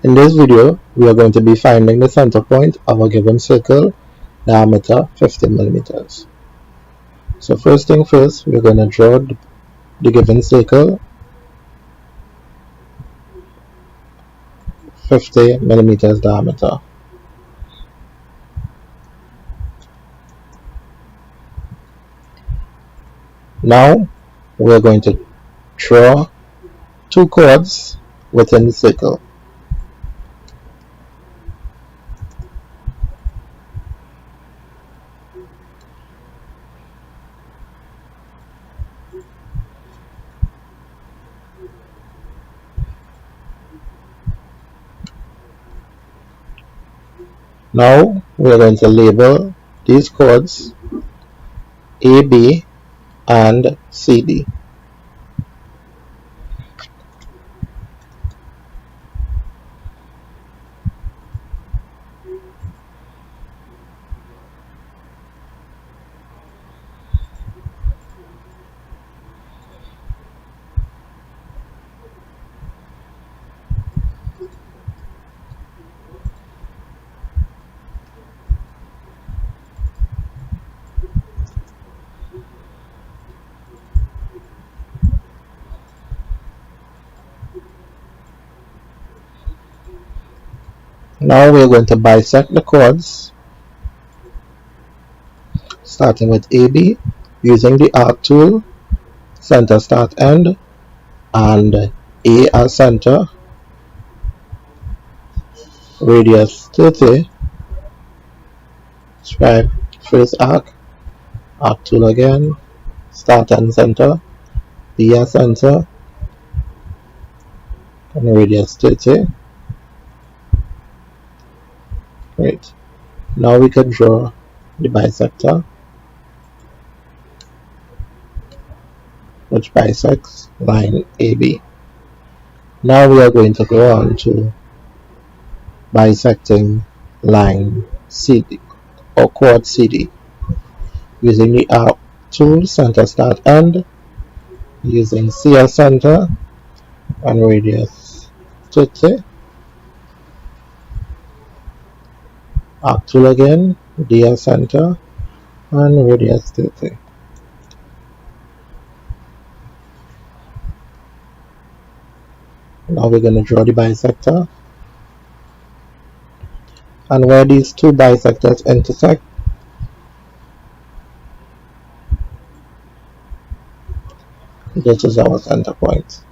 In this video, we are going to be finding the center point of a given circle, diameter 15 millimeters. So first thing first, we're going to draw the given circle, 50 millimeters diameter. Now, we're going to draw two chords within the circle. Now, we're going to label these chords A, B, and C, D. Now we're going to bisect the chords, starting with AB, using the arc tool, center start end, and A as center, radius 30, scribe first arc tool again, start and center, B as center, and radius 30. Great. Now we can draw the bisector, which bisects line AB. Now we are going to go on to bisecting line CD or chord CD using the arc tool, center start end, using C as center and radius 30. Arc tool again, D as center and radius 30. Now we're going to draw the bisector, and where these two bisectors intersect, this is our center point.